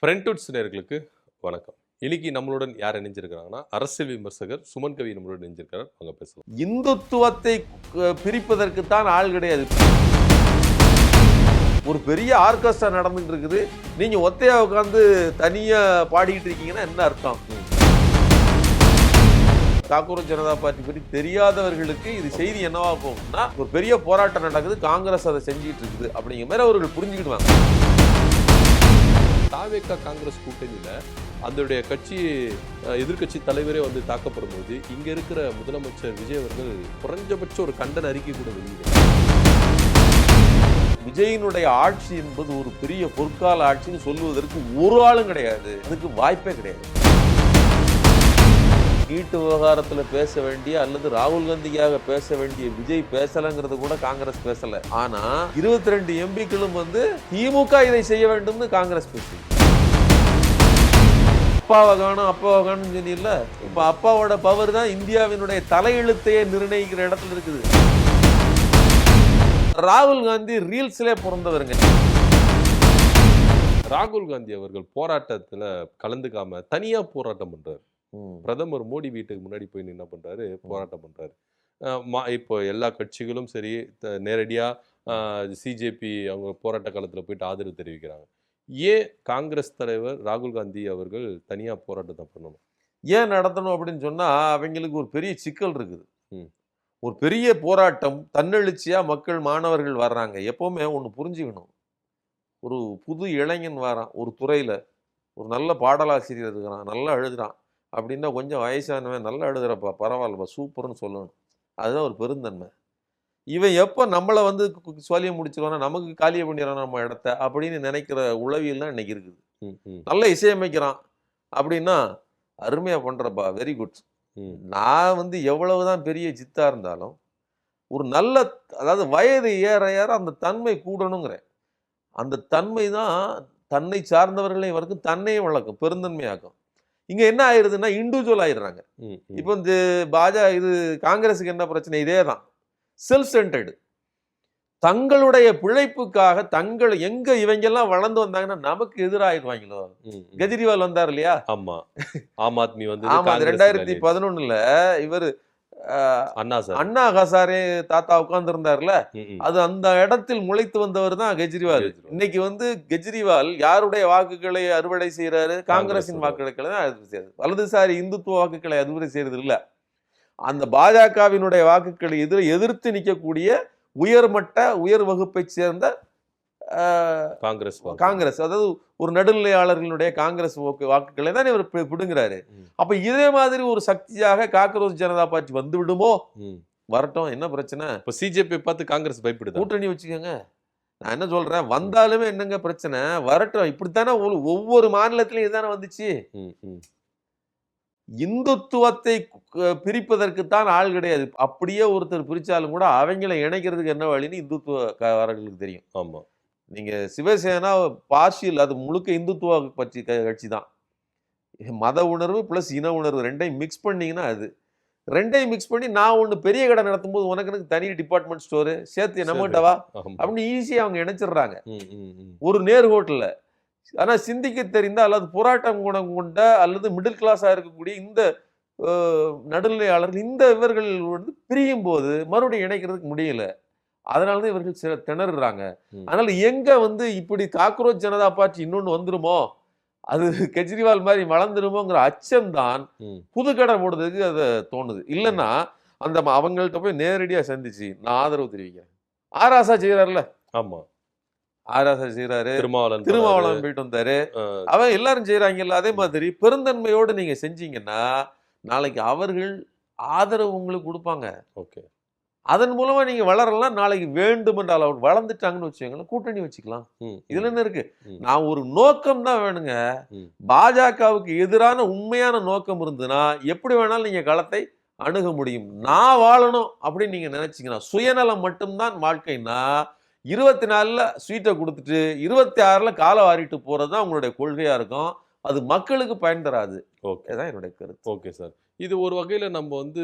ஃப்ரெண்ட்வுட்ஸ் நேயர்களுக்கு வணக்கம். இன்னைக்கு நம்மளுடன் யார் இணைஞ்சிருக்கிறாங்கன்னா, அரசியல் விமர்சகர் சுமன் கவி நம்மளுடன் இணைஞ்சிருக்கிறார். வாங்க பேசலாம். இந்துத்துவத்தை பிரிப்பதற்கு தான் ஆள் கிடையாது. ஒரு பெரிய ஆர்கெஸ்ட்ரா நடந்துட்டு இருக்குது, நீங்க ஒத்தையா உட்காந்து தனியா பாடிக்கிட்டு இருக்கீங்கன்னா என்ன அர்த்தம்? காங்கிரஸ் ஜனதா பார்ட்டி பற்றி தெரியாதவர்களுக்கு இது செய்தி என்னவா போகும்னா, ஒரு பெரிய போராட்டம் நடக்குது, காங்கிரஸ் அதை செஞ்சுட்டு இருக்குது அப்படிங்கிற மாதிரி அவர்கள் புரிஞ்சுக்கிடுவாங்க. தாவேகா காங்கிரஸ் கூட்டணியில அதனுடைய கட்சி எதிர்க்கட்சி தலைவரே வந்து தாக்கப்படும் போது இங்க இருக்கிற முதலமைச்சர் விஜய் அவர்கள் குறைஞ்சபட்சம் ஒரு கண்டன அறிக்கை கூட வெளியிடுறார். விஜயினுடைய ஆட்சி என்பது ஒரு பெரிய பொற்கால ஆட்சின்னு சொல்லுவதற்கு ஒரு ஆளும் கிடையாது, அதுக்கு வாய்ப்பே கிடையாது. நீட்டு விவகாரத்துல பேச வேண்டிய அல்லது ராகுல் காந்திக்காக பேச வேண்டிய விஜய் பேசலங்கிறது கூட காங்கிரஸ் பேசல. ஆனா 22 எம்பிக்களும் வந்து திமுக இதை செய்ய வேண்டும்னு காங்கிரஸ் பேசு. அப்பாவை காணும் அப்பாவை காணும் சொன்னீங்கல்ல, இப்ப அப்பாவோட பவர் தான் இந்தியாவினுடைய தலையெழுத்தையே நிர்ணயிக்கிற இடத்துல இருக்குது. ராகுல் காந்தி ரீல்ஸ்லே பிறந்தவருங்க. ராகுல் காந்தி அவர்கள் போராட்டத்துல கலந்துக்காம தனியா போராட்டம் பண்றாரு. பிரதமர் மோடி வீட்டுக்கு முன்னாடி போய் என்ன பண்றாரு, போராட்டம் பண்றாரு. இப்போ எல்லா கட்சிகளும் சரி நேரடியா சிஜேபி அவங்க போராட்ட காலத்துல போயிட்டு ஆதரவு தெரிவிக்கிறாங்க. ஏன் காங்கிரஸ் தலைவர் ராகுல் காந்தி அவர்கள் தனியா போராட்டத்தை பண்ணணும்? ஏன் நடத்தணும் அப்படின்னு சொன்னா, அவங்களுக்கு ஒரு பெரிய சிக்கல் இருக்குது. ஒரு பெரிய போராட்டம், தன்னெழுச்சியா மக்கள் மாணவர்கள் வர்றாங்க. எப்பவுமே ஒன்று புரிஞ்சுக்கணும், ஒரு புது இளைஞன் வரான் ஒரு துறையில, ஒரு நல்ல பாடலாசிரியர் இருக்கிறான், நல்லா எழுதுறான் அப்படின்னா கொஞ்சம் வயசானவன் நல்லா எழுதுறப்பா பரவாயில்லப்பா சூப்பர்னு சொல்லணும். அதுதான் ஒரு பெருந்தன்மை. இவன் எப்போ நம்மளை வந்து சொல்லிய முடிச்சிருவானா, நமக்கு காலியை பண்ணிடுறான் நம்ம இடத்த அப்படின்னு நினைக்கிற உளவியல் இன்னைக்கு இருக்குது. நல்ல இசையமைக்கிறான் அப்படின்னா அருமையா பண்றப்பா, வெரி குட். நான் வந்து எவ்வளவுதான் பெரிய ஜித்தா இருந்தாலும் ஒரு நல்ல, அதாவது வயது ஏற ஏற அந்த தன்மை கூடணுங்கிறேன். அந்த தன்மை தான் தன்னை சார்ந்தவர்களையும் வரைக்கும் தன்னையும் வளர்க்கும், பெருந்தன்மையாக்கும். இங்க என்ன ஆயிருதுன்னா இண்டிவிஜுவல் ஆயிடுறாங்க. இப்போ இந்த இது காங்கிரஸுக்கு என்ன பிரச்சனை? இதே தான், செல்ஃப் சென்டர்டு. தங்களுடைய பிழைப்புக்காக தங்கள் எங்க இவங்கெல்லாம் வளர்ந்து வந்தாங்கன்னா நமக்கு எதிராயிடுவாங்களோ. கெஜ்ரிவால் வந்தார் இல்லையா? ஆமா, ஆம் ஆத்மி வந்து 2011 இவர் அண்ணா ஹசாரே தாத்தா உட்கார்ந்து இருந்தார்ல, அது அந்த இடத்தில் முளைத்து வந்தவர் தான் கெஜ்ரிவால். இன்னைக்கு வந்து கெஜ்ரிவால் யாருடைய வாக்குகளை அறுவடை செய்யறாரு? காங்கிரசின் வாக்குகளை தான் அறுவடை செய்யறது. வலதுசாரி இந்துத்துவ வாக்குகளை அறுவடை செய்யறது இல்ல, அந்த பாஜகவினுடைய வாக்குகளை எதிர்த்து நிற்கக்கூடிய உயர்மட்ட உயர் வகுப்பை சேர்ந்த காங்கிரஸ், அதாவது ஒரு நடுநிலையாளர்களுடைய காங்கிரஸ் வாக்குகளை தான் இவர் பிடுங்கிறாரு. அப்ப இதே மாதிரி ஒரு சக்தியாக காங்கிரஸ் ஜனதா பார்ட்டி வந்து விடுமோ? வரட்டும், என்ன பிரச்சனை? இப்ப சிஜேபி பார்த்து காங்கிரஸ் பயப்படுது. கூட்டணி வச்சுக்கோங்க. நான் என்ன சொல்றேன், வந்தாலுமே என்னங்க பிரச்சனை? வரட்டும். இப்படித்தானே ஒவ்வொரு மாநிலத்திலையும் இதுதானே வந்துச்சு. இந்துத்துவத்தை பிரிப்பதற்கு தான் ஆள் கிடையாது. அப்படியே ஒருத்தர் பிரிச்சாலும் கூட அவங்களை இணைக்கிறதுக்கு என்ன வழின்னு இந்துத்துவக்காரர்களுக்கு தெரியும். ஆமா, நீங்க சிவசேனா பார்ஷியல், அது முழுக்க இந்துத்துவ கட்சி தான். மத உணர்வு பிளஸ் இன உணர்வு ரெண்டையும் மிக்ஸ் பண்ணீங்கன்னா, அது ரெண்டையும் மிக்ஸ் பண்ணி நான் ஒன்று பெரிய கடை நடத்தும் போது உனக்கு எனக்கு தனி டிபார்ட்மெண்ட் ஸ்டோரு சேர்த்து நம்மகிட்டவா அப்படின்னு ஈஸியா அவங்க இணைச்சிடுறாங்க ஒரு நேர்கோட்டில். ஆனா சிந்திக்க தெரிந்த அல்லது போராட்டம் குணம் கொண்ட அல்லது மிடில் கிளாஸா இருக்கக்கூடிய இந்த நடுநிலையாளர்கள் இந்த இவர்கள் வந்து பிரியும் போது மறுபடியும் இணைக்கிறதுக்கு முடியல. அதனாலதான் இவர்கள் சில திணறுறாங்க. அதனால எங்க வந்து இப்படி காக்ரோச் ஜனதா பார்ட்டி இன்னொன்னு வந்துருமோ, அது கெஜ்ரிவால் மாதிரி வளர்ந்துருமோங்கிற அச்சம்தான் புது கடை போடுறதுக்கு அதை தோணுது. இல்லைன்னா அந்த அவங்கள்ட்ட போய் நேரடியா சந்திச்சு நான் ஆதரவு தெரிவிக்கிறேன். ஆராசா செய்யறாருல, ஆமா ஆராசா செய்யறாரு, திருமாவளவன் போயிட்டு வந்தாரு, அவன் எல்லாரும் செய்யறாங்கல்ல. அதே மாதிரி பெருந்தன்மையோடு நீங்க செஞ்சீங்கன்னா நாளைக்கு அவர்கள் ஆதரவு உங்களுக்கு கொடுப்பாங்க. ஓகே, அதன் மூலமா நீங்க வளரலாம். நாளைக்கு வேண்டும் என்றால் அவர் வளர்ந்துட்டாங்கன்னு வச்சுக்கோங்களேன், கூட்டணி வச்சுக்கலாம். இதுல என்ன இருக்கு? நான் ஒரு நோக்கம் தான் வேணுங்க. பாஜகவுக்கு எதிரான உண்மையான நோக்கம் இருந்ததுன்னா எப்படி வேணாலும் நீங்க களத்தை அணுக முடியும். நான் வாழணும் அப்படின்னு நீங்க நினைச்சீங்கன்னா, சுயநலம் மட்டும்தான் வாழ்க்கைன்னா 24ல ஸ்வீட்டை கொடுத்துட்டு 26ல காலை வாரிட்டு போறதுதான் உங்களுடைய கொள்கையா இருக்கும். அது மக்களுக்கு பயன் தராது. ஓகே, அதான் என்னுடைய கருத்து. Okay sir. இது ஒரு வகையில நம்ம வந்து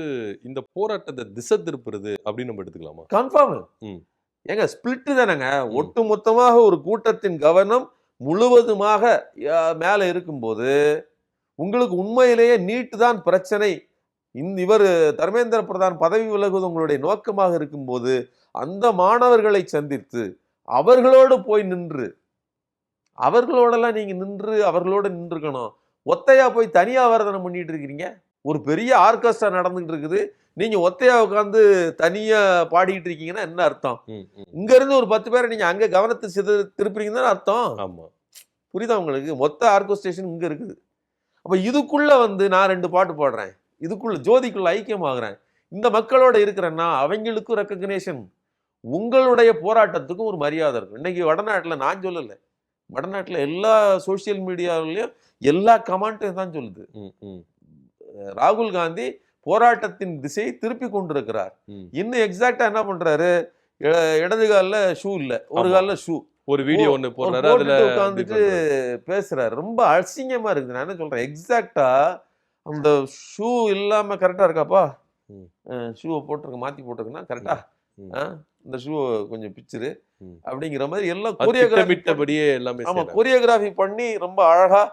இந்த போராட்டத்தை திசை திருப்புறது அப்படின்னு நம்ம எடுத்துக்கலாமா? கன்ஃபார்ம். ஏங்க ஸ்பிளிட் தானேங்க. ஒட்டு மொத்தமாக ஒரு கூட்டத்தின் கவனம் முழுவதுமாக மேலே இருக்கும்போது உங்களுக்கு உண்மையிலேயே நீட்டு தான் பிரச்சனை, இவர் தர்மேந்திர பிரதான் பதவி விலகுவது உங்களுடைய நோக்கமாக இருக்கும்போது அந்த மாணவர்களை சந்தித்து அவர்களோடு போய் நின்று, அவர்களோடெல்லாம் நீங்க நின்று அவர்களோட நின்றுக்கணும். ஒத்தையா போய் தனியா ஆராதனம் பண்ணிட்டு இருக்கிறீங்க. ஒரு பெரிய ஆர்கெஸ்ட்ரா நடந்துகிட்டு இருக்குது, நீங்க ஒத்தையா உட்காந்து தனியா பாடிட்டு இருக்கீங்கன்னா என்ன அர்த்தம்? இங்க இருந்து ஒரு 10 பேரை நீங்க அங்க கவனத்தை திருப்புறீங்கன்னு தானே அர்த்தம். ஆமா, புரியுதா உங்களுக்கு? மொத்த ஆர்கெஸ்ட்ரேஷன் இங்க இருக்குது. அப்ப இதுக்குள்ள வந்து நான் 2 பாட்டு பாடுறேன், இதுக்குள்ள ஜோதிக்குள்ள ஐக்கியமாகறேன், இந்த மக்களோட இருக்கிறேன்னா அவங்களுக்கும் ரெக்கக்னேஷன், உங்களுடைய போராட்டத்துக்கும் ஒரு மரியாதை இருக்கும். இன்னைக்கு வடநாட்டுல நான் சொல்லல, வடநாட்டுல எல்லா சோசியல் மீடியாவிலையும் எல்லா கமெண்ட்டும் தான் சொல்லுது. ராகுல் காந்தி போராட்டத்தின் திசையை திருப்பி கொண்டிருக்கிறார். இன்னும் எக்ஸாக்டா என்ன பண்றாரு, இடது காலில் ஷூ இல்ல, ஒரு காலில் ஷூ, ஒரு வீடியோ ஒன்று போடுறாரு, அதுல உட்காந்துட்டு பேசுறாரு. ரொம்ப அசிங்கமா இருக்குது. நான் என்ன சொல்றேன், எக்ஸாக்டா அந்த ஷூ இல்லாம கரெக்டா இருக்காப்பா, ஷூவை போட்டிருக்க மாத்தி போட்டிருக்குன்னா கரெக்டா, இந்த ஷூவை கொஞ்சம் பிச்சிரு அப்படிங்கிற மாதிரி எல்லாம் கோரியோகிராஃபியே எல்லாமே. ஆமா, கோரியோகிராஃபி பண்ணி ரொம்ப அழகா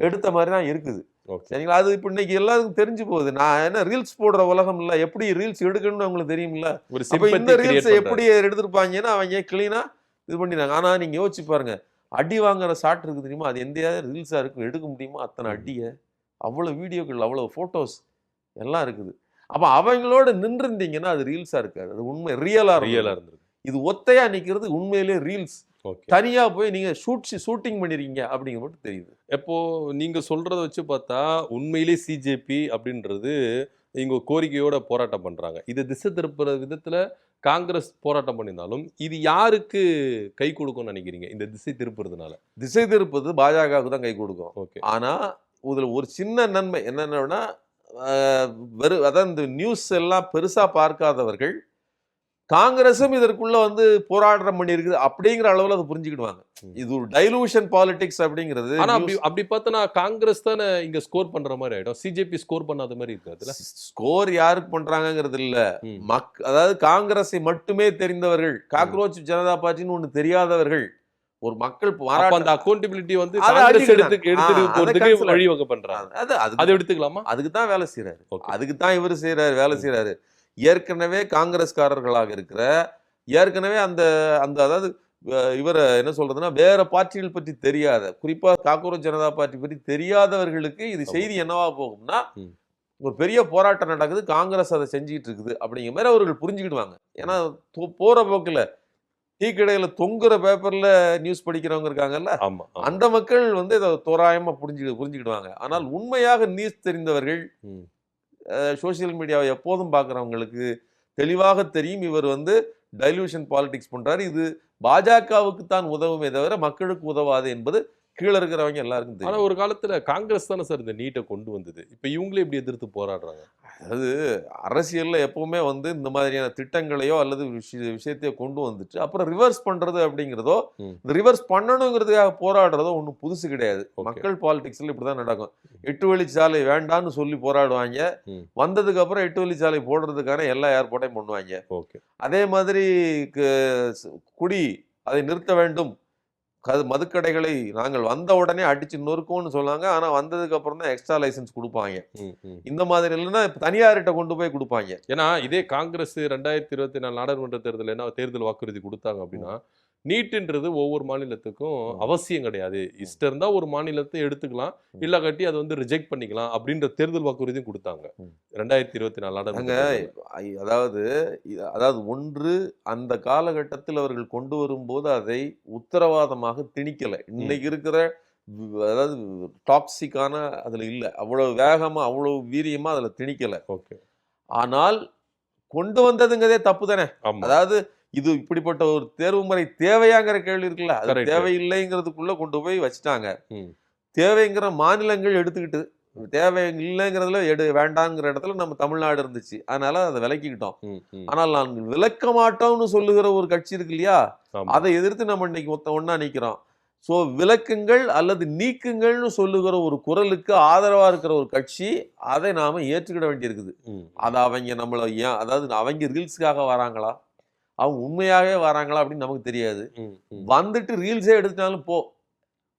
எடுத்த மாதிரி தான் இருக்குது. சரிங்களா? அது இப்ப இன்னைக்கு எல்லாருக்கும் தெரிஞ்சு போகுது. நான் என்ன ரீல்ஸ் போடுற உலகம் இல்ல, எப்படி ரீல்ஸ் எடுக்கணும்னு அவங்களுக்கு தெரியுமில்ல. இந்த ரீல்ஸ் எப்படி எடுத்திருப்பாங்கன்னா அவங்க கிளீனா இது பண்ணிடுறாங்க. ஆனா நீங்க யோசிச்சு பாருங்க, அடி வாங்குற ஷாட் இருக்கு தெரியுமா, அது எந்த ரீல்ஸா இருக்கும், எடுக்க முடியுமா? அத்தனை அடிய, அவ்வளவு வீடியோக்கள், அவ்வளவு போட்டோஸ் எல்லாம் இருக்குது. அப்ப அவங்களோட நின்றுருந்தீங்கன்னா அது ரீல்ஸா இருக்காது, அது உண்மை ரியலா இருந்தது. இது ஒத்தையா நிக்கிறது உண்மையிலேயே ரீல்ஸ். தனியா போய் நீங்க ஷூட்டிங் பண்ணிருக்கீங்க அப்படிங்கிற மட்டும் தெரியுது. எப்போ நீங்க சொல்றத வச்சு பார்த்தா உண்மையிலே சிஜேபி அப்படின்றது இங்க கோரிக்கையோட போராட்டம் பண்றாங்க. இது திசை திருப்புற விதத்துல காங்கிரஸ் போராட்டம் பண்ணியிருந்தாலும் இது யாருக்கு கை கொடுக்கும்னு நினைக்கிறீங்க? இந்த திசை திருப்புறதுனால திசை திருப்பது பாஜகவுக்கு தான் கை கொடுக்கும். ஓகே, ஆனா இதுல ஒரு சின்ன நன்மை என்னன்னா, அதான் இந்த நியூஸ் எல்லாம் பெருசா பார்க்காதவர்கள் காங்கிரஸும் இதற்குள்ள வந்து போராட்டம் பண்ணி இருக்குது அப்படிங்கிற அளவுல அதை புரிஞ்சுக்கிடுவாங்க. இது ஒரு டைலூஷன் பாலிடிக்ஸ் அப்படிங்கிறது. ஆனா அப்படி பார்த்தனா காங்கிரஸ் தானே இங்க ஸ்கோர் பண்ற மாதிரி ஆயிடும், சிஜேபி ஸ்கோர் பண்ணாத மாதிரி இருக்காதுல. ஸ்கோர் யாருக்கு பண்றாங்கிறது இல்ல, அதாவது காங்கிரஸை மட்டுமே தெரிந்தவர்கள், காக்ரோச் ஜனதா பார்ட்டின்னு ஒண்ணு தெரியாதவர்கள், ஒரு மக்கள் அந்த அக்கௌண்டபிலிட்டி வந்து காங்கிரஸ் எடுத்துட்டு போறதுக்கு வழிவகை பண்றாங்க. அது எடுத்துக்கலாமா? அதுக்கு தான் வேலை செய்யறாரு, அதுக்கு தான் இவர் செய்யறாரு, வேலை செய்யறாரு. ஏற்கனவே காங்கிரஸ்காரர்களாக இருக்கிற, ஏற்கனவே அந்த அந்த அதாவது இவரை என்ன சொல்றதுன்னா வேற பார்ட்டிகள் பற்றி தெரியாத, குறிப்பா காக்ரோச் ஜனதா பார்ட்டி பற்றி தெரியாதவர்களுக்கு இது செய்தி என்னவா போகும்னா, ஒரு பெரிய போராட்டம் நடக்குது, காங்கிரஸ் அதை செஞ்சுக்கிட்டு இருக்குது அப்படிங்கிற மாதிரி அவர்கள் புரிஞ்சுக்கிடுவாங்க. ஏன்னா போற போக்குல டீ கடையில தொங்குற பேப்பர்ல நியூஸ் படிக்கிறவங்க இருக்காங்கல்ல, அந்த மக்கள் வந்து இதை தோராயமா புரிஞ்சுக்கிடுவாங்க. ஆனால் உண்மையாக நியூஸ் தெரிந்தவர்கள், சோசியல் மீடியாவை எப்போதும் பார்க்குறவங்களுக்கு தெளிவாக தெரியும் இவர் வந்து டைலூஷன் பாலிடிக்ஸ் பண்றாரு, இது பாஜகவுக்கு தான் உதவுமே தவிர மக்களுக்கு உதவாது என்பது கீழே இருக்கிறவங்க எல்லாருக்கும் தெரியும். ஆனால் ஒரு காலத்தில் காங்கிரஸ் தானே சார் இந்த நீட்டை கொண்டு வந்தது, இப்போ இவங்களே இப்படி எதிர்த்து போராடுறாங்க. அதாவது அரசியலில் எப்பவுமே வந்து இந்த மாதிரியான திட்டங்களையோ அல்லது விஷயத்தையோ கொண்டு வந்துட்டு அப்புறம் ரிவர்ஸ் பண்றது அப்படிங்கிறதோ, இந்த ரிவர்ஸ் பண்ணணுங்கிறதுக்காக போராடுறதோ ஒன்றும் புதுசு கிடையாது. மக்கள் பாலிடிக்ஸ்ல இப்படிதான் நடக்கும். 8 வழிச்சாலை வேண்டான்னு சொல்லி போராடுவாங்க, வந்ததுக்கு அப்புறம் 8 வழிச்சாலை போடுறதுக்கான எல்லா ஏற்பாட்டையும் பண்ணுவாங்க. அதே மாதிரி குடி அதை நிறுத்த வேண்டும், மதுக்கடைகளை நாங்கள் வந்த உடனே அடிச்சு நொறுக்கோன்னு சொன்னாங்க, ஆனா வந்ததுக்கு அப்புறம் தான் எக்ஸ்ட்ரா லைசன்ஸ் கொடுப்பாங்க. இந்த மாதிரி இல்லைன்னா தனியார்கிட்ட கொண்டு போய் கொடுப்பாங்க. ஏன்னா இதே காங்கிரஸ் 2024 நாடாளுமன்ற தேர்தல் என்ன தேர்தல் வாக்குறுதி கொடுத்தாங்க அப்படின்னா, நீட்டுன்றது ஒவ்வொரு மாநிலத்துக்கும் அவசியம் கிடையாது, இஷ்டம் இருந்தா ஒரு மாநிலத்தை எடுத்துக்கலாம், இல்ல கட்டி அதை வந்து ரிஜெக்ட் பண்ணிக்கலாம் அப்படின்ற தேர்தல் வாக்குறுதியும் கொடுத்தாங்க 2024 நாடாளுமன்ற. அதாவது ஒன்று, அந்த காலகட்டத்தில் அவர்கள் கொண்டு வரும்போது அதை உத்தரவாதமாக திணிக்கல. இன்னைக்கு இருக்கிற அதாவது டாக்ஸிக்கான அதுல இல்ல, அவ்வளவு வேகமா அவ்வளவு வீரியமா அதுல திணிக்கல. ஓகே, ஆனால் கொண்டு வந்ததுங்கிறதே தப்பு தானே. அதாவது இது இப்படிப்பட்ட ஒரு தேர்வு முறை தேவையாங்கிற கேள்வி இருக்குல்ல, அது தேவையில்லைங்கிறதுக்குள்ள கொண்டு போய் வச்சுட்டாங்க. தேவைங்கிற மாநிலங்கள் எடுத்துக்கிட்டு, தேவை இல்லைங்கிறதுல வேண்டாங்கிற இடத்துல நம்ம தமிழ்நாடு இருந்துச்சு, அதனால அதை விலக்கிக்கிட்டோம். ஆனால் நாங்கள் விலக்க மாட்டோம்னு சொல்லுகிற ஒரு கட்சி இருக்கு இல்லையா, அதை எதிர்த்து நம்ம இன்னைக்கு ஒன்னா நிக்கிறோம். ஸோ விலக்குங்கள் அல்லது நீக்குங்கள்னு சொல்லுகிற ஒரு குரலுக்கு ஆதரவா இருக்கிற ஒரு கட்சி, அதை நாம ஏற்றுக்கிட வேண்டியிருக்குது. அதை அவங்க நம்மள ஏன், அதாவது அவங்க ரீல்ஸுக்காக வராங்களா, அவங்க உண்மையாகவே வராங்களா அப்படின்னு நமக்கு தெரியாது. வந்துட்டு ரீல்ஸே எடுத்துட்டாலும் போ,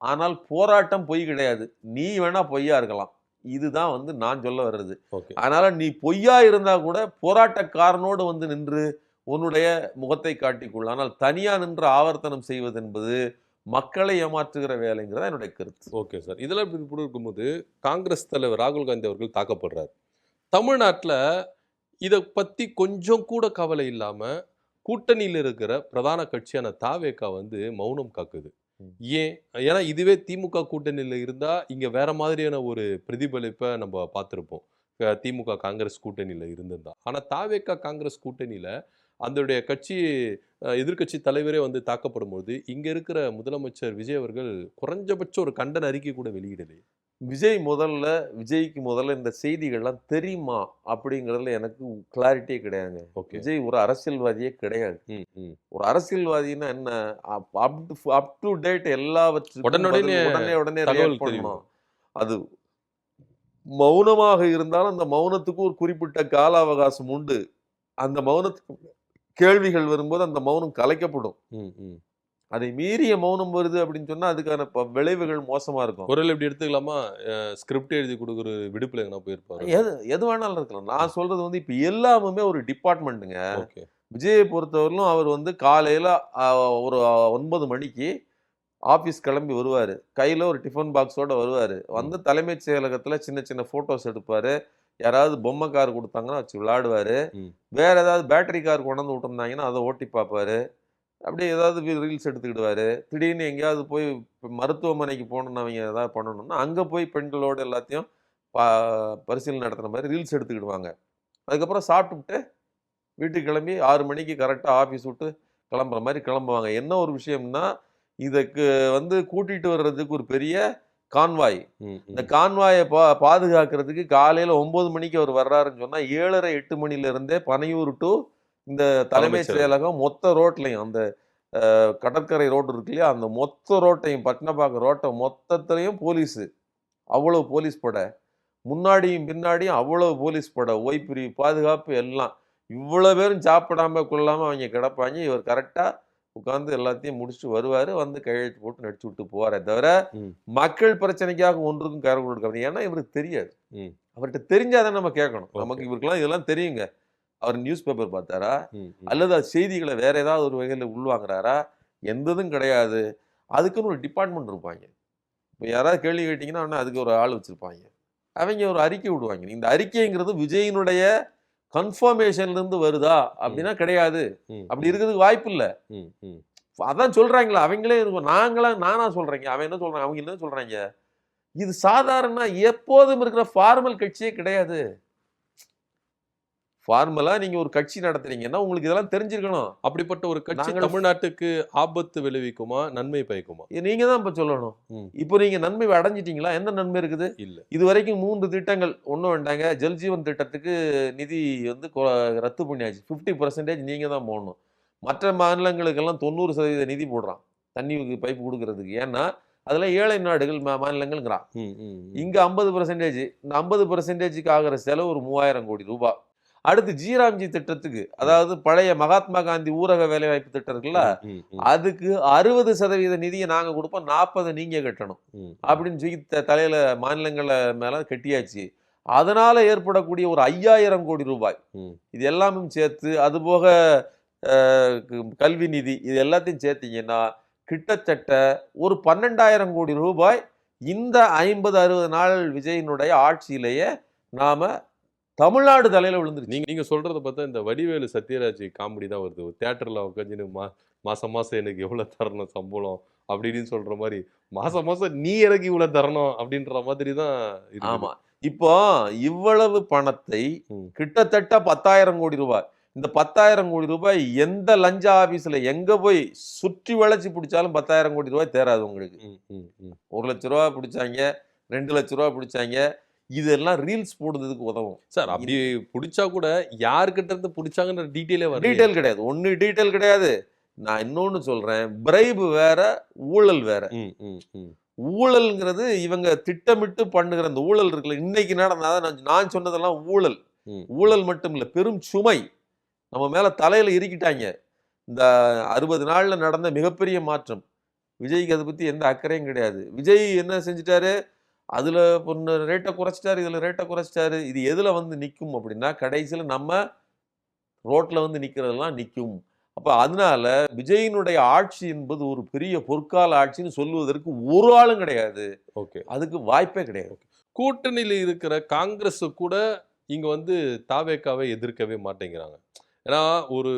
ஆனால் போராட்டம் பொய் கிடையாது. நீ வேணா பொய்யா இருக்கலாம். இதுதான் வந்து நான் சொல்ல வர்றது. ஓகே. அதனால நீ பொய்யா இருந்தா கூட போராட்டக்காரனோடு வந்து நின்று உன்னுடைய முகத்தை காட்டிக்கொள். ஆனால் தனியா நின்று ஆவர்த்தனம் செய்வது என்பது மக்களை ஏமாற்றுகிற வேலைங்கிறதா என்னுடைய கருத்து. Okay sir. இதெல்லாம் இப்படி இருக்கும்போது காங்கிரஸ் தலைவர் ராகுல் காந்தி அவர்கள் தாக்கப்படுறார். தமிழ்நாட்டுல இத பத்தி கொஞ்சம் கூட கவலை இல்லாம கூட்டணியில இருக்கிற பிரதான கட்சியான தாவேகா வந்து மௌனம் காக்குது. ம். ஏன்? ஏன்னா இதுவே திமுக கூட்டணியில இருந்தா இங்க வேற மாதிரியான ஒரு பிரதிபலிப்ப நம்ம பார்த்திருப்போம். திமுக காங்கிரஸ் கூட்டணியில இருந்திருந்தா. ஆனா தாவேகா காங்கிரஸ் கூட்டணியில அதனுடைய கட்சி எதிர்க்கட்சி தலைவரே வந்து தாக்கப்படும்போது, இங்க இருக்கிற முதலமைச்சர் விஜய் அவர்கள் குறைஞ்சபட்சம் ஒரு கண்டன அறிக்கை கூட வெளியிடலையே. விஜய்க்கு முதல்ல இந்த செய்திகள்லாம் தெரியுமா? அப்படிங்கிறதுல எனக்கு கிளாரிட்டியே கிடையாதுங்க. ஓகே. விஜய் ஒரு அரசியல்வாதியே கிடையாது. ம், ம். ஒரு அரசியல்வாதின்னா என்ன? அப் டு டேட் எல்லாவற்றுக்கும் உடனுடனே உடனே தகவல் ரியாக்ட் தெரியும். பண்ணணும். அது மௌனமாக இருந்தாலும் அந்த மௌனத்துக்கு ஒரு குறிப்பிட்ட கால அவகாசம் உண்டு. அந்த மௌனத்துக்கு கேள்விகள் வரும்போது அந்த மௌனம் கலைக்கப்படும். ம், ம். அதை மீறிய மௌனம் வருது அப்படின்னு சொன்னா அதுக்கான விளைவுகள் மோசமா இருக்கும். குரல் எப்படி எடுத்துக்கலாமா? ஸ்கிரிப்ட் எழுதி குடுக்குற விடுப்புல எங்கனா போயிருப்பாரு. எது எது வேணாலும் இருக்கலாம். நான் சொல்றது வந்து இப்ப எல்லாமுமே ஒரு டிபார்ட்மெண்ட்டுங்க. ஓகே. விஜயை பொறுத்தவரையிலும் அவர் வந்து காலையில ஒரு 9 மணிக்கு ஆஃபீஸ் கிளம்பி வருவாரு. கையில ஒரு டிஃபன் பாக்ஸோட வருவாரு. வந்து தலைமைச் செயலகத்துல சின்ன சின்ன ஃபோட்டோஸ் எடுப்பாரு. யாராவது பொம்மை கார் குடுத்தாங்கன்னா வச்சு விளையாடுவாரு. ம். வேற ஏதாவது பேட்டரி கார் கொண்டாந்து விட்டுருந்தாங்கன்னா அத ஓட்டி பார்ப்பாரு. அப்படியே ஏதாவது ரீல்ஸ் எடுத்துக்கிடுவாரு. திடீர்னு எங்கேயாவது போய் மருத்துவமனைக்கு போகணும்னு அவங்க ஏதாவது பண்ணணும்னா, அங்க போய் பெண்களோட எல்லாத்தையும் பா பரிசீலனை நடத்துற மாரி ரீல்ஸ் எடுத்துக்கிடுவாங்க. அதுக்கப்புறம் சாப்பிட்டுப்புட்டு வீட்டுக்கு கிளம்பி 6 மணிக்கு கரெக்ட்டா ஆஃபீஸ் விட்டு கிளம்புற மாரி கிளம்புவாங்க. என்ன ஒரு விஷயம்னா, இதுக்கு வந்து கூட்டிட்டு வர்றதுக்கு ஒரு பெரிய கான்வாய். ம், இந்த ம். கான்வாய பாதுகாக்கிறதுக்கு காலையில 9 மணிக்கு அவர் வர்றாருன்னு சொன்னா, 7:30, 8 மணில இருந்தே பனையூர் டு இந்த தலைமைச் தலைமைச் செயலகம் மொத்த ரோட்லயும் அந்த கடற்கரை ரோடு இருக்கு இல்லையா? அந்த மொத்த ரோட்டையும் பட்டினப்பாக்கம் ரோட்ட மொத்தத்திலயும் போலீஸு. அவ்வளவு போலீஸ் படை. முன்னாடியும் பின்னாடியும் அவ்வளவு போலீஸ் படை. ஓய்பிரிவு பாதுகாப்பு எல்லாம். இவ்வளோ பேரும் சாப்பிடாம கொள்ளாம அவங்க கிடப்பாங்க. இவர் கரெக்ட்டா உட்கார்ந்து எல்லாத்தையும் முடிச்சுட்டு வருவாரு. வந்து கையெழுத்து போட்டு நடிச்சு விட்டு போவாரே தவிர, ம், மக்கள் பிரச்சனைக்காக ஒன்றுக்கும் கரை கொடுக்காது. ஏன்னா இவருக்கு தெரியாது. ம். அவர்ட்ட தெரிஞ்சா தான் நம்ம கேட்கணும். ஓகே. நமக்கு இவருக்கெல்லாம் இதெல்லாம் தெரியுங்க. அவர் நியூஸ் பேப்பர் பார்த்தாரா? ம், ம். அல்லது அது செய்திகள வேற ஏதாவது ஒரு வகையில உள்வாங்குறாரா? எந்த இதுவும் கிடையாது. அதுக்குன்னு ஒரு டிபார்ட்மெண்ட் இருப்பாய்ங்க. இப்ப யாராவது கேள்வி கேட்டீங்கன்னா, உடனே அதுக்கு ஒரு ஆள் வச்சிருப்பாய்ங்க. அவைங்க ஒரு அறிக்கை விடுவாங்க. இந்த அறிக்கைங்கிறது விஜயினுடைய கன்ஃபர்மேஷன்ல இருந்து வருதா? அப்படின்னா கிடையாது. ம், அப்படி இருக்கிறதுக்கு வாய்ப்பு இல்ல. ம், ம். அதான் சொல்றாங்களே, அவங்களே இருக்கும். நானா சொல்றேங்க. அவன் என்ன சொல்றான்? அவங்க என்ன சொல்றாய்ங்க? இது சாதாரண எப்போதும் இருக்கிற ஃபார்மல் கட்சியே கிடையாது. ஃபார்மலா நீங்க ஒரு கட்சி நடத்துறீங்கன்னா, உங்களுக்கு இதெல்லாம் தெரிஞ்சிருக்கணும். அப்படிப்பட்ட ஒரு கட்சி நாங்கள் தமிழ்நாட்டுக்கு ஆபத்து விளைவிக்குமா? நன்மை பயக்குமா? நீங்க தான் இப்ப சொல்லணும். ம். இப்போ நீங்க நன்மை அடைஞ்சிட்டீங்களா? என்ன நன்மை இருக்குது? இல்ல. இதுவரைக்கும் 3 திட்டங்கள் ஒண்ணும் வேண்டாங்க. ஜல் ஜீவன் திட்டத்துக்கு நிதி வந்து ரத்து பண்ணியாச்சு. 50% நீங்க தான் போடணும். மற்ற மாநிலங்களுக்கெல்லாம் 90% நிதி போடுறான். தண்ணி பைப் குடுக்குறதுக்கு. ஏன்னா, அதெல்லாம் ஏழை நாடுகள் மாநிலங்கள்ங்கிறான். ம், ம், ம். இங்க 50%. இந்த 50%க்கு ஆகுற செலவு ஒரு 3000 கோடி ரூபாய். அடுத்து ஜீராம்ஜி திட்டத்துக்கு, அதாவது பழைய மகாத்மா காந்தி ஊரக வேலைவாய்ப்பு திட்டம் இருக்குல்ல, ம், ம், அதுக்கு 60% நிதிய நாங்க குடுப்போம். 40 நீங்க கட்டணும். ம். அப்படின்னு சொல்லி தலையில மாநிலங்கள மேல கட்டியாச்சு. அதனால ஏற்படக்கூடிய ஒரு 5000 கோடி ரூபாய். ம். இது எல்லாமும் சேர்த்து, அதுபோக அ கல்வி நிதி இது எல்லாத்தையும் சேர்த்தீங்கன்னா, கிட்டத்தட்ட ஒரு 12,000 கோடி ரூபாய் இந்த 50, 60 நாள் விஜயினுடைய ஆட்சியிலேயே நாம தமிழ்நாடு தலையில விழுந்துருச்சு. நீங்க சொல்றத பார்த்தா இந்த வடிவேலு சத்யராஜ் காமெடி தான் வருது. ஒரு தியேட்டர்ல உட்காந்துன்னு மாசம் மாசம் எனக்கு எவ்வளவு தரணும் சம்பளம் அப்படின்னு சொல்ற மாரி, மாசம் மாசம் நீ எனக்கு இவ்வளவு தரணும் அப்படின்ற மாதிரி தான் இருக்குது. ஆமா. இப்போ இவ்வளவு பணத்தை ம், கிட்டத்தட்ட 10,000 கோடி ரூபாய். இந்த 10,000 கோடி ரூபாய் எந்த லஞ்ச ஆபீஸ்ல எங்க போய் சுற்றி வளைச்சு பிடிச்சாலும் 10,000 கோடி ரூபாய் தேராது உங்களுக்கு. ம், ம், ம். 1,00,000 பிடிச்சாங்க, 2,00,000 பிடிச்சாங்க. இதெல்லாம் ரீல்ஸ் போடுறதுக்கு உதவும். சார் அப்படி புடிச்சா கூட யார்கிட்ட இருந்து புடிச்சாங்கன்ற டீட்டெயிலே வரல. டீட்டெயில் கிடையாது. ஒண்ணு டீட்டெயில் கிடையாது. நான் இன்னொன்னு சொல்றேன். பிரைப் வேற, ஊழல் வேற. ம், ம், ம். ஊழல்ங்கிறது இவங்க திட்டமிட்டு பண்ணுகிற அந்த ஊழல் இருக்குல்ல, இன்னைக்கு நடந்த நான் சொன்னதெல்லாம் ஊழல். ம். ஊழல் மட்டும் இல்ல, பெரும் சுமை. நம்ம மேல தலையில இறக்கிட்டாங்க. இந்த 60 நாள்ல நடந்த மிகப்பெரிய மாற்றம். விஜய்க்கு அதை பத்தி எந்த அக்கறையும் கிடையாது. விஜய் என்ன செஞ்சுட்டாரு, அதுல பொண்ணு ரேட்டை குறைச்சிட்டாரு, இதுல ரேட்டை குறைச்சிட்டாரு. இது எதுல வந்து நிக்கும் அப்படின்னா, கடைசியில நம்ம ரோட்ல வந்து நிக்கிறதெல்லாம் நிக்கும். அப்ப அதனால விஜயினுடைய ஆட்சி என்பது ஒரு பெரிய பொற்கால ஆட்சின்னு சொல்லுவதற்கு ஒரு ஆளும் கிடையாது. ஓகே. அதுக்கு வாய்ப்பே கிடையாது. கூட்டணியில இருக்கிற காங்கிரஸ் கூட இங்க வந்து தாவேக்காவை எதிர்க்கவே மாட்டேங்கிறாங்க. ஏன்னா ஒரு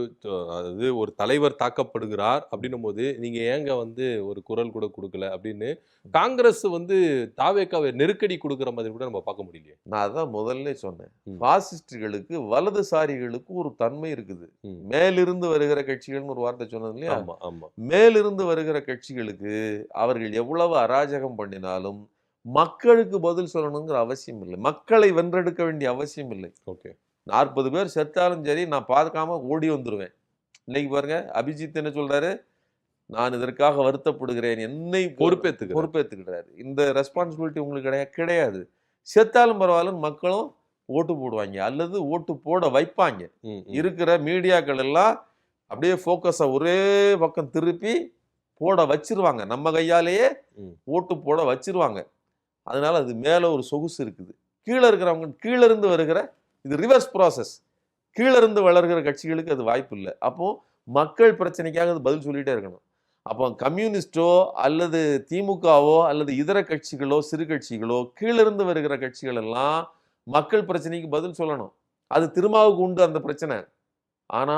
அதாவது ஒரு தலைவர் தாக்கப்படுகிறார் அப்படின்னும் போது நீங்க ஏங்க வந்து ஒரு குரல் கூட கொடுக்கல அப்படின்னு காங்கிரஸ் வந்து தாவேக்காவை நெருக்கடி கொடுக்கிற மாதிரி கூட நம்ம பார்க்க முடியலையே. நான் அதான் முதல்ல சொன்னேன். ம். பாசிஸ்டுகளுக்கு வலதுசாரிகளுக்கு ஒரு தன்மை இருக்குது. ம். மேலிருந்து வருகிற கட்சிகள்னு ஒரு வார்த்தை சொன்னது இல்லையா? ஆமா ஆமா. மேலிருந்து வருகிற கட்சிகளுக்கு அவர்கள் எவ்வளவு அராஜகம் பண்ணினாலும் மக்களுக்கு பதில் சொல்லணுங்கிற அவசியம் இல்லை. மக்களை வென்றெடுக்க வேண்டிய அவசியம் இல்லை. ஓகே. 40 பேர் செத்தாலும் சரி நான் பார்க்காம ஓடி வந்துருவேன். இன்னைக்கு பாருங்க அபிஜித் என்ன சொல்றாரு, நான் இதற்காக வருத்தப்படுகிறேன், என்னை பொறுப்பேற்றுக்கிறாரு. இந்த ரெஸ்பான்சிபிலிட்டி உங்களுக்கு கிடையாது. செத்தாலும் பரவாயில்லன்னு மக்களும் ஓட்டு போடுவாங்க அல்லது ஓட்டு போட வைப்பாங்க. இருக்கிற மீடியாக்கள் எல்லாம் அப்படியே ஃபோக்கஸை ஒரே பக்கம் திருப்பி போட வச்சிருவாங்க. நம்ம கையாலேயே ஓட்டு போட வச்சிருவாங்க. அதனால அது மேல ஒரு சொகுசு இருக்குது. கீழே இருக்கிறவங்க கீழே இருந்து வருகிற இது ரிவர்ஸ் ப்ராசஸ். கீழே இருந்து வளர்கிற கட்சிகளுக்கு அது வாய்ப்பு இல்லை. அப்போ மக்கள் பிரச்சனைக்காக அது பதில் சொல்லிட்டே இருக்கணும். அப்போ கம்யூனிஸ்டோ அல்லது திமுகவோ அல்லது இதர கட்சிகளோ சிறு கட்சிகளோ கீழிருந்து வருகிற கட்சிகள் எல்லாம் மக்கள் பிரச்சனைக்கு பதில் சொல்லணும். அது திருமாவுக்கு உண்டு அந்த பிரச்சனை. ஆனா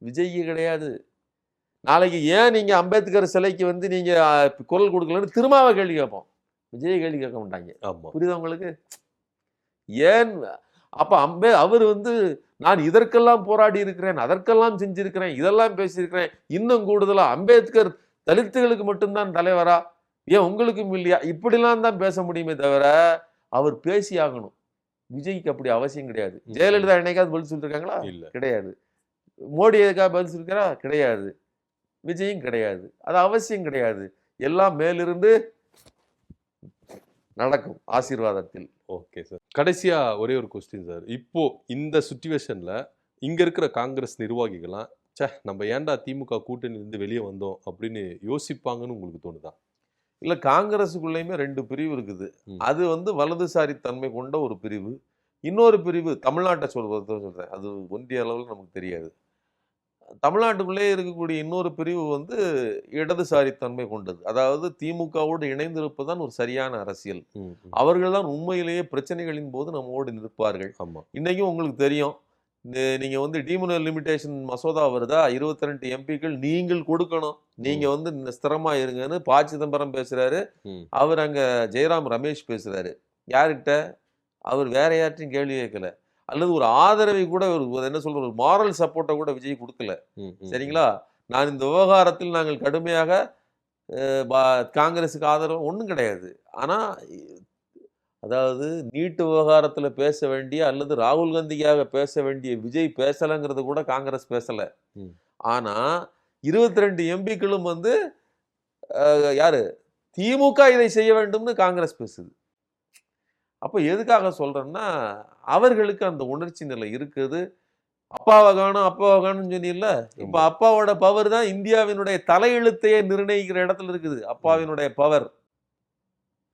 விஜய்க்கு கிடையாது. நாளைக்கு ஏன் நீங்க அம்பேத்கர் சிலைக்கு வந்து நீங்க குரல் கொடுக்கலன்னு திருமாவை கேள்வி கேட்போம். விஜய் கேள்வி கேட்க மாட்டாங்க. புரியுதா உங்களுக்கு? ஏன் அப்ப அவர் வந்து நான் இதற்கெல்லாம் போராடி இருக்கிறேன், அதற்கெல்லாம் செஞ்சிருக்கிறேன், இதெல்லாம் பேசியிருக்கிறேன், இன்னும் கூடுதலா அம்பேத்கர் தலித்துகளுக்கு மட்டும்தான் தலைவரா, ஏன் உங்களுக்கும் இல்லையா, இப்படிலாம் தான் பேச முடியுமே தவிர அவர் பேசி ஆகணும். விஜய்க்கு அப்படி அவசியம் கிடையாது. ஜெயலலிதா என்னைக்காவது பதில் சொல்லிருக்காங்களா? கிடையாது. மோடி எதுக்காக பதில் சொல்லிருக்காரா? கிடையாது. விஜயும் கிடையாது. அது அவசியம் கிடையாது. எல்லாம் மேலிருந்து நடக்கும் ஆசீர்வாதத்தில். Okay sir. கடைசியா ஒரே ஒரு கொஸ்டின் சார். இப்போ இந்த சிச்சுவேஷன்ல இங்க இருக்கிற காங்கிரஸ் நிர்வாகிகள்லாம் நம்ம ஏன்டா திமுக கூட்டணியிலிருந்து வெளியே வந்தோம் அப்படின்னு யோசிப்பாங்கன்னு உங்களுக்கு தோணுதா? இல்ல, காங்கிரஸுக்குள்ளேயுமே 2 பிரிவு இருக்குது. அது வந்து வலதுசாரி தன்மை கொண்ட ஒரு பிரிவு. இன்னொரு பிரிவு தமிழ்நாட்டை சொல்றேன். அது ஒன்றிய அளவில் நமக்கு தெரியாது. தமிழ்நாட்டுக்குள்ளே இருக்கக்கூடிய இன்னொரு பிரிவு வந்து இடதுசாரி தன்மை கொண்டது. அதாவது திமுகவோடு இணைந்திருப்பதுதான் ஒரு சரியான அரசியல். அவர்கள் தான் உண்மையிலேயே பிரச்சனைகளின் போது நம்மோடு நிற்பார்கள். இன்னைக்கும் உங்களுக்கு தெரியும், நீங்க வந்து டீமுனல் லிமிடேஷன் மசோதா வருதா, 22 எம்பிக்கள் நீங்கள் கொடுக்கணும், நீங்க வந்து ஸ்திரமா இருங்கன்னு ப. சிதம்பரம் பேசுறாரு. அவர் அங்க ஜெயராம் ரமேஷ் பேசுறாரு. யாருக்கிட்ட? அவர் வேற யார்ட்டையும் கேள்வி கேட்கல. அல்லது ஒரு ஆதரவை கூட ஒரு என்ன சொல்ற ஒரு மாரல் சப்போர்ட்டை கூட விஜய் கொடுக்கல. சரிங்களா? நான் இந்த விவகாரத்தில் நாங்கள் கடுமையாக காங்கிரஸுக்கு ஆதரவு ஒன்றும் கிடையாது. ஆனா அதாவது நீட்டு விவகாரத்துல பேச வேண்டிய அல்லது ராகுல் காந்திக்காக பேச வேண்டிய விஜய் பேசலைங்கிறது கூட காங்கிரஸ் பேசல. ஆனா 22 எம்பிக்களும் வந்து யாரு திமுக இதை செய்ய வேண்டும்னு காங்கிரஸ் பேசுது. அப்ப எதுக்காக சொல்றேன்னா, அவர்களுக்கு அந்த உணர்ச்சி நிலை இருக்குது. அப்பாவை காணும் சொன்னீங்கல்ல, இப்ப அப்பாவோட பவர் தான் இந்தியாவினுடைய தலையெழுத்தையே நிர்ணயிக்கிற இடத்துல இருக்குது. அப்பாவினுடைய பவர்.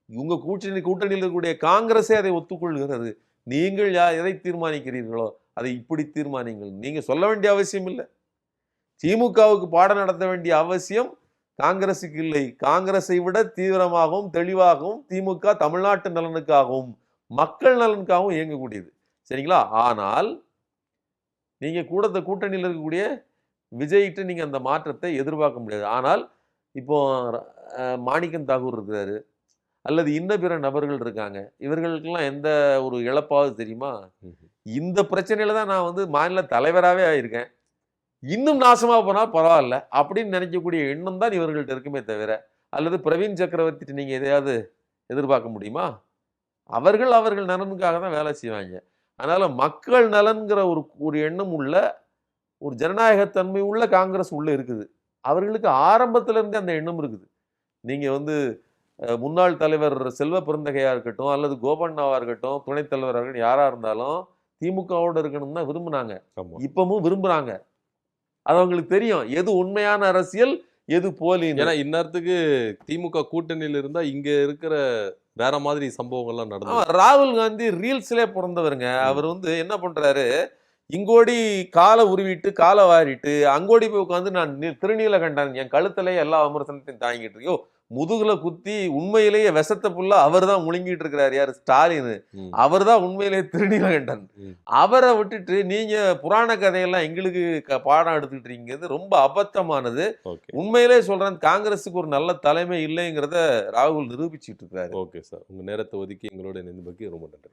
இவங்க கூட்டணியில் இருக்கக்கூடிய காங்கிரஸே அதை ஒத்துக்கொள்கிறது. நீங்கள் எதை தீர்மானிக்கிறீர்களோ அதை இப்படி தீர்மானிங்கள். நீங்க சொல்ல வேண்டிய அவசியம் இல்லை. திமுகவுக்கு பாடம் நடத்த வேண்டிய அவசியம் காங்கிரஸுக்கு இல்லை. காங்கிரஸை விட தீவிரமாகவும் தெளிவாகவும் திமுக தமிழ்நாட்டு நலனுக்காகவும் மக்கள் நலனுக்காகவும் இயங்கக்கூடியது. சரிங்களா? ஆனால் நீங்க கூட்டணியில் இருக்கக்கூடிய விஜய்கிட்ட நீங்க அந்த மாற்றத்தை எதிர்பார்க்க முடியாது. ஆனால் இப்போ மாணிக்கம் தாகூர் இருக்கிறாரு, அல்லது இன்ன பிற நபர்கள் இருக்காங்க. இவர்களுக்கெல்லாம் எந்த ஒரு இழப்பாவது தெரியுமா? இந்த பிரச்சனையில தான் நான் வந்து மாநில தலைவராகவே ஆயிருக்கேன், இன்னும் நாசமா போனா பரவாயில்ல அப்படின்னு நினைக்கக்கூடிய எண்ணம் தான் இவர்கள்ட்ட இருக்குமே தவிர, அல்லது பிரவீன் சக்கரவர்த்தி நீங்க எதையாவது எதிர்பார்க்க முடியுமா? அவர்கள் நலனுக்காக தான் வேலை செய்வாங்க. அதனால மக்கள் நலன்கிற ஒரு எண்ணம் உள்ள ஒரு ஜனநாயகத்தன்மை உள்ள காங்கிரஸ் உள்ள இருக்குது. அவர்களுக்கு ஆரம்பத்துல இருந்தே அந்த எண்ணம் இருக்குது. நீங்க வந்து முன்னாள் தலைவர் செல்வ பெருந்தகையா இருக்கட்டும் அல்லது கோபண்ணாவா இருக்கட்டும், துணைத் தலைவராக இருக்கட்டும், யாரா இருந்தாலும் திமுகவோட இருக்கணும் தான் விரும்புனாங்க. இப்பவும் விரும்புறாங்க. அது அவங்களுக்கு தெரியும் எது உண்மையான அரசியல், எது போலின்னு. ஏன்னா இந்நேரத்துக்கு திமுக கூட்டணியில இருந்தா இங்க இருக்கிற வேற மாதிரி சம்பவங்கள்லாம் நடந்து. ராகுல் காந்தி ரீல்ஸ்லயே பிறந்தவருங்க. அவர் என்ன பண்றாரு, இங்கோடி காலை உருவிட்டு காலை வாரிட்டு அங்கோடி போய் உட்காந்து நான் திருநீலகண்டன் என் கழுத்திலேயே எல்லா விமர்சனத்தையும் தாங்கிட்டு இருக்கோ, முதுகுல குத்தி உண்மையிலேயே விஷத்தை புல்லா அவர் தான் முழுங்கிட்டு இருக்கிறார். யாரு? ஸ்டாலின். அவர் தான் உண்மையிலேயே திருநீலகண்டன். அவரை விட்டுட்டு நீங்க புராண கதையெல்லாம் எங்களுக்கு பாடம் எடுத்துட்டு இருக்கீங்கிறது ரொம்ப அபத்தமானது. உண்மையிலே சொல்றேன், காங்கிரஸுக்கு ஒரு நல்ல தலைமை இல்லைங்கிறத ராகுல் நிரூபிச்சுட்டு இருக்காரு. ஓகே சார், உங்க நேரத்தை ஒதுக்கி எங்களோட இணைந்தமைக்கு ரொம்ப நன்றி.